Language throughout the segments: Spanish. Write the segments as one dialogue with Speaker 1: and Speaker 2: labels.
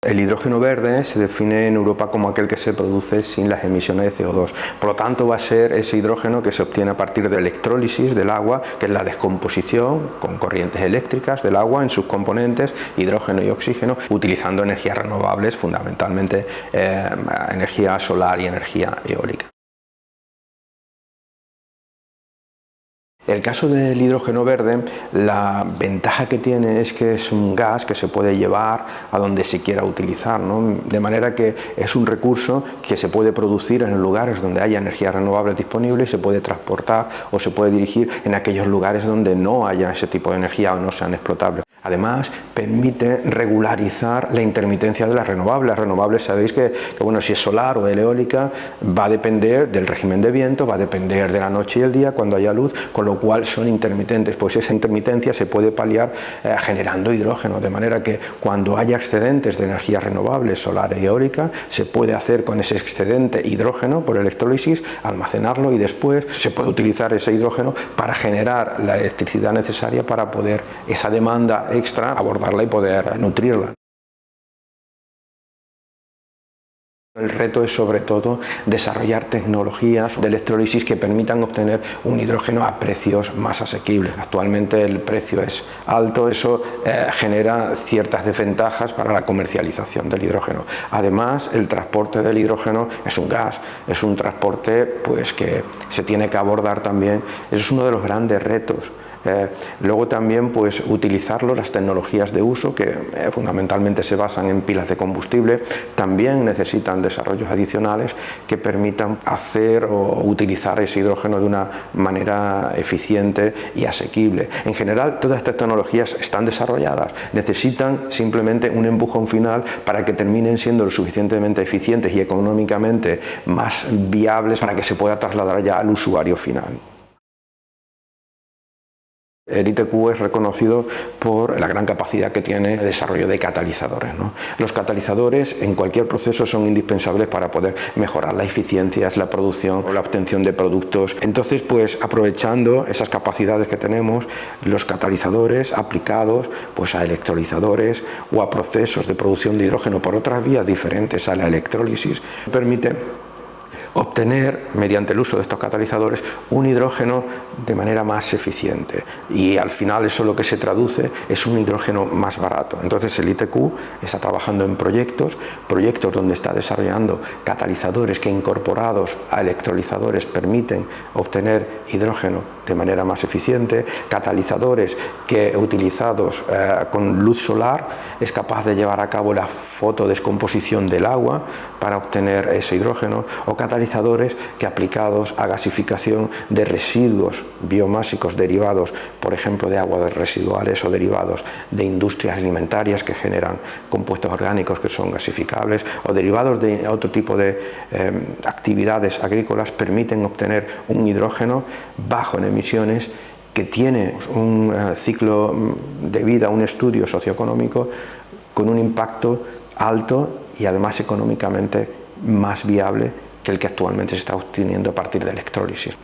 Speaker 1: El hidrógeno verde se define en Europa como aquel que se produce sin las emisiones de CO2. Por lo tanto, va a ser ese hidrógeno que se obtiene a partir de electrólisis del agua, que es la descomposición con corrientes eléctricas del agua en sus componentes, hidrógeno y oxígeno, utilizando energías renovables, fundamentalmente energía solar y energía eólica. El caso del hidrógeno verde, la ventaja que tiene es que es un gas que se puede llevar a donde se quiera utilizar, ¿no? De manera que es un recurso que se puede producir en lugares donde haya energías renovables disponibles y se puede transportar o se puede dirigir en aquellos lugares donde no haya ese tipo de energía o no sean explotables. Además, permite regularizar la intermitencia de las renovables. Las renovables, sabéis que bueno, si es solar o eólica, va a depender del régimen de viento, va a depender de la noche y el día, cuando haya luz, con lo cual son intermitentes. Pues esa intermitencia se puede paliar generando hidrógeno, de manera que cuando haya excedentes de energías renovables, solar y eólica, se puede hacer con ese excedente hidrógeno por electrólisis, almacenarlo y después se puede utilizar ese hidrógeno para generar la electricidad necesaria para poder esa demanda extra abordarla y poder nutrirla. El reto es sobre todo desarrollar tecnologías de electrólisis que permitan obtener un hidrógeno a precios más asequibles. Actualmente el precio es alto, eso genera ciertas desventajas para la comercialización del hidrógeno. Además, el transporte del hidrógeno es un gas, es un transporte pues, que se tiene que abordar también. Eso es uno de los grandes retos. Luego también pues utilizarlo, las tecnologías de uso que fundamentalmente se basan en pilas de combustible, también necesitan desarrollos adicionales que permitan hacer o utilizar ese hidrógeno de una manera eficiente y asequible. En general, todas estas tecnologías están desarrolladas, necesitan simplemente un empujón final para que terminen siendo lo suficientemente eficientes y económicamente más viables para que se pueda trasladar ya al usuario final. El ITQ es reconocido por la gran capacidad que tiene el desarrollo de catalizadores, ¿no? Los catalizadores en cualquier proceso son indispensables para poder mejorar la eficiencia, la producción o la obtención de productos. Entonces, pues aprovechando esas capacidades que tenemos, los catalizadores aplicados pues, a electrolizadores o a procesos de producción de hidrógeno por otras vías diferentes a la electrólisis, permite obtener, mediante el uso de estos catalizadores, un hidrógeno de manera más eficiente y al final eso lo que se traduce es un hidrógeno más barato. Entonces el ITQ está trabajando en proyectos donde está desarrollando catalizadores que incorporados a electrolizadores permiten obtener hidrógeno de manera más eficiente, catalizadores que utilizados con luz solar es capaz de llevar a cabo la fotodescomposición del agua para obtener ese hidrógeno, o catalizadores que aplicados a gasificación de residuos biomásicos derivados, por ejemplo, de aguas residuales o derivados de industrias alimentarias que generan compuestos orgánicos que son gasificables, o derivados de otro tipo de actividades agrícolas, permiten obtener un hidrógeno bajo en emisiones que tiene un ciclo de vida, un estudio socioeconómico con un impacto alto y además económicamente más viable que el que actualmente se está obteniendo a partir de electrólisis.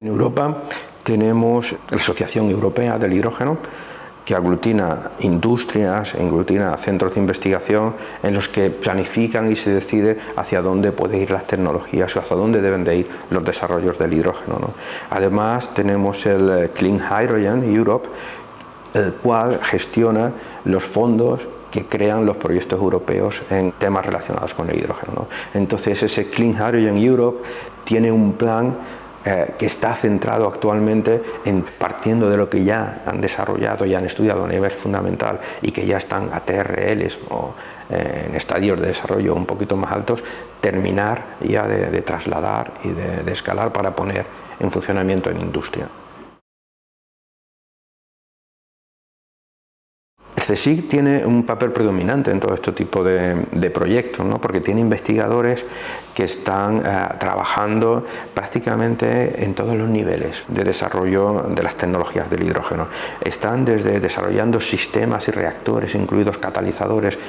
Speaker 1: En Europa tenemos la Asociación Europea del Hidrógeno, que aglutina industrias, aglutina centros de investigación en los que planifican y se decide hacia dónde pueden ir las tecnologías o hacia dónde deben de ir los desarrollos del hidrógeno, ¿no? Además tenemos el Clean Hydrogen Europe, el cual gestiona los fondos que crean los proyectos europeos en temas relacionados con el hidrógeno, ¿no? Entonces ese Clean Hydrogen Europe tiene un plan que está centrado actualmente en partiendo de lo que ya han desarrollado y han estudiado a nivel fundamental y que ya están a TRLs o en estadios de desarrollo un poquito más altos, terminar ya de trasladar y de escalar para poner en funcionamiento en industria. El CSIC tiene un papel predominante en todo este tipo de proyectos, ¿no? Porque tiene investigadores que están trabajando prácticamente en todos los niveles de desarrollo de las tecnologías del hidrógeno. Están desde desarrollando sistemas y reactores, incluidos catalizadores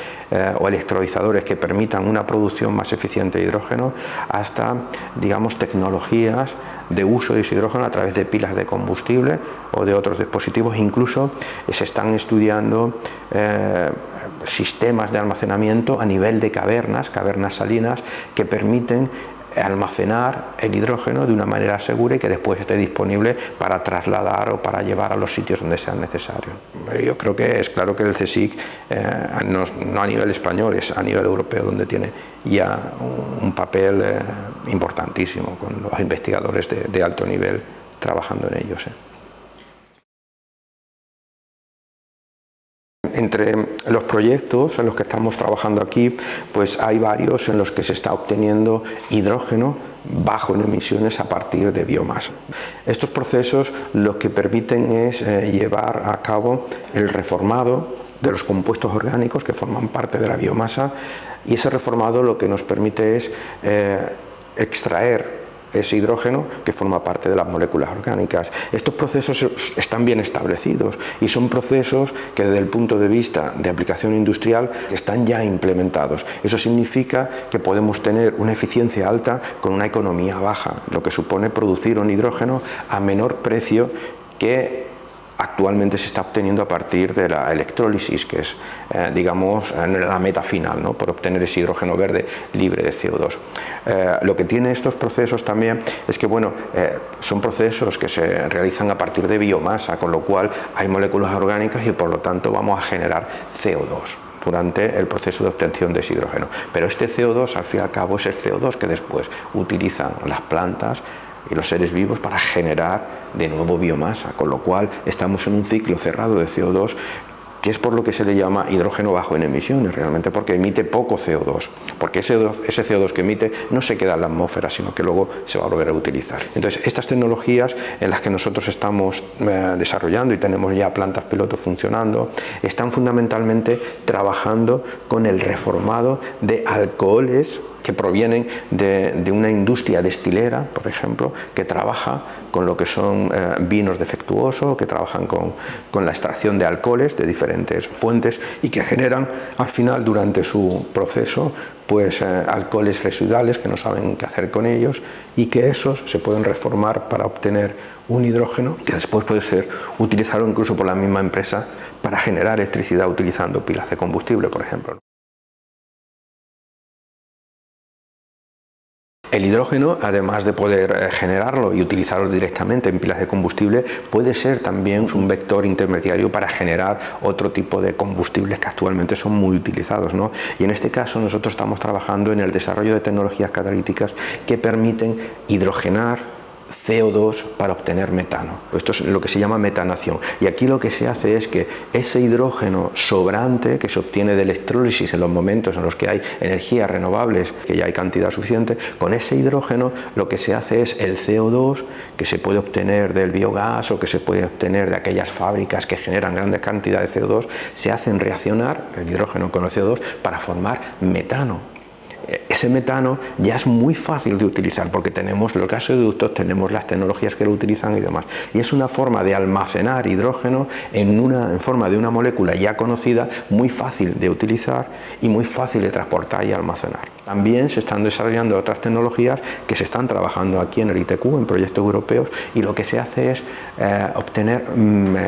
Speaker 1: o electrolizadores que permitan una producción más eficiente de hidrógeno, hasta, digamos, tecnologías de uso de ese hidrógeno a través de pilas de combustible o de otros dispositivos. Incluso se están estudiando sistemas de almacenamiento a nivel de cavernas salinas, que permiten almacenar el hidrógeno de una manera segura y que después esté disponible para trasladar o para llevar a los sitios donde sea necesario. Yo creo que es claro que el CSIC, no a nivel español, es a nivel europeo donde tiene ya un papel importantísimo, con los investigadores de alto nivel trabajando en ellos. Entre los proyectos en los que estamos trabajando aquí, pues hay varios en los que se está obteniendo hidrógeno bajo en emisiones a partir de biomasa. Estos procesos lo que permiten es llevar a cabo el reformado de los compuestos orgánicos que forman parte de la biomasa, y ese reformado lo que nos permite es extraer ese hidrógeno que forma parte de las moléculas orgánicas. Estos procesos están bien establecidos y son procesos que desde el punto de vista de aplicación industrial están ya implementados. Eso significa que podemos tener una eficiencia alta con una economía baja, lo que supone producir un hidrógeno a menor precio que actualmente se está obteniendo a partir de la electrólisis, que es, digamos, la meta final, ¿no?, por obtener ese hidrógeno verde libre de CO2. Lo que tiene estos procesos también es que, bueno, son procesos que se realizan a partir de biomasa, con lo cual hay moléculas orgánicas y por lo tanto vamos a generar CO2 durante el proceso de obtención de ese hidrógeno. Pero este CO2, al fin y al cabo, es el CO2 que después utilizan las plantas y los seres vivos para generar de nuevo biomasa, con lo cual estamos en un ciclo cerrado de CO2, que es por lo que se le llama hidrógeno bajo en emisiones, realmente porque emite poco CO2, porque ese CO2 que emite no se queda en la atmósfera, sino que luego se va a volver a utilizar. Entonces, estas tecnologías en las que nosotros estamos desarrollando y tenemos ya plantas piloto funcionando, están fundamentalmente trabajando con el reformado de alcoholes que provienen de una industria destilera, por ejemplo, que trabaja con lo que son vinos defectuosos, que trabajan con la extracción de alcoholes de diferentes fuentes y que generan al final, durante su proceso, pues alcoholes residuales que no saben qué hacer con ellos, y que esos se pueden reformar para obtener un hidrógeno que después puede ser utilizado incluso por la misma empresa para generar electricidad utilizando pilas de combustible, por ejemplo. El hidrógeno, además de poder generarlo y utilizarlo directamente en pilas de combustible, puede ser también un vector intermediario para generar otro tipo de combustibles que actualmente son muy utilizados, ¿no? Y en este caso nosotros estamos trabajando en el desarrollo de tecnologías catalíticas que permiten hidrogenar CO2 para obtener metano. Esto es lo que se llama metanación, y aquí lo que se hace es que ese hidrógeno sobrante que se obtiene de electrólisis en los momentos en los que hay energías renovables, que ya hay cantidad suficiente, con ese hidrógeno lo que se hace es el CO2 que se puede obtener del biogás o que se puede obtener de aquellas fábricas que generan grandes cantidades de CO2, se hacen reaccionar el hidrógeno con el CO2 para formar metano. Ese metano ya es muy fácil de utilizar porque tenemos los gasoductos, tenemos las tecnologías que lo utilizan y demás. Y es una forma de almacenar hidrógeno en forma de una molécula ya conocida, muy fácil de utilizar y muy fácil de transportar y almacenar. También se están desarrollando otras tecnologías que se están trabajando aquí en el ITQ, en proyectos europeos, y lo que se hace es obtener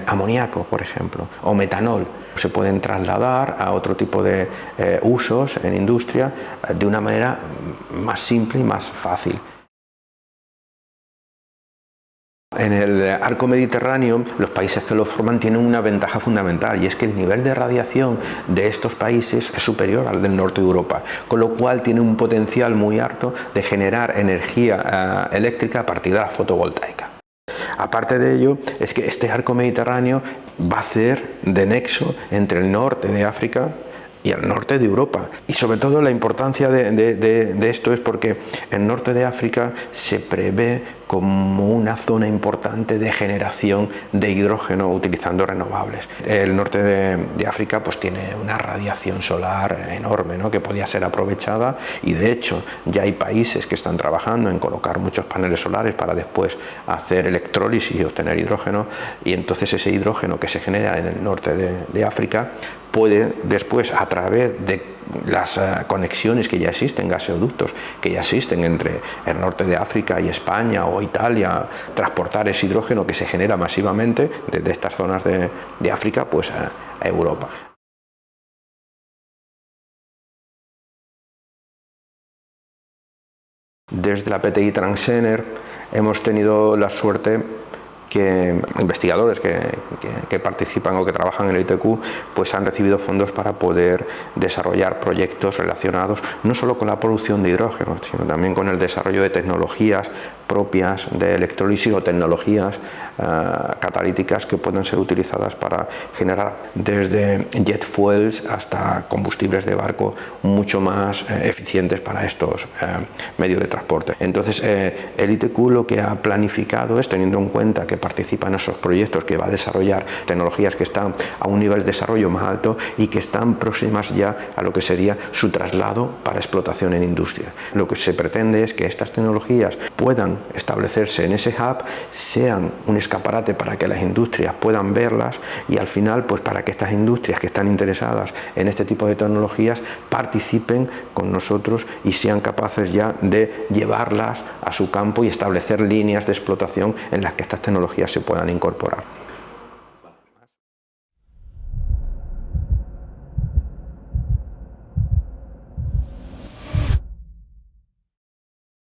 Speaker 1: amoníaco, por ejemplo, o metanol. Se pueden trasladar a otro tipo de usos en industria de una manera más simple y más fácil. En el arco mediterráneo, los países que lo forman tienen una ventaja fundamental, y es que el nivel de radiación de estos países es superior al del norte de Europa, con lo cual tiene un potencial muy alto de generar energía eléctrica a partir de la fotovoltaica. Aparte de ello, es que este arco mediterráneo va a ser de nexo entre el norte de África y el norte de Europa. Y sobre todo la importancia de esto es porque el norte de África se prevé como una zona importante de generación de hidrógeno utilizando renovables. El norte de África pues tiene una radiación solar enorme, ¿no?, que podía ser aprovechada, y de hecho ya hay países que están trabajando en colocar muchos paneles solares para después hacer electrólisis y obtener hidrógeno, y entonces ese hidrógeno que se genera en el norte de África puede después, a través de las conexiones que ya existen, gasoductos que ya existen entre el norte de África y España o Italia, transportar ese hidrógeno que se genera masivamente desde estas zonas de África pues a Europa. Desde la PTI Transener hemos tenido la suerte que investigadores que participan o que trabajan en el ITQ pues han recibido fondos para poder desarrollar proyectos relacionados no solo con la producción de hidrógeno, sino también con el desarrollo de tecnologías propias de electrólisis o tecnologías catalíticas que pueden ser utilizadas para generar desde jet fuels hasta combustibles de barco mucho más eficientes para estos medios de transporte. Entonces el ITQ lo que ha planificado es, teniendo en cuenta que participa en esos proyectos, que va a desarrollar tecnologías que están a un nivel de desarrollo más alto y que están próximas ya a lo que sería su traslado para explotación en industria. Lo que se pretende es que estas tecnologías puedan establecerse en ese hub, sean un escaparate para que las industrias puedan verlas y al final pues para que estas industrias que están interesadas en este tipo de tecnologías participen con nosotros y sean capaces ya de llevarlas a su campo y establecer líneas de explotación en las que estas tecnologías se puedan incorporar.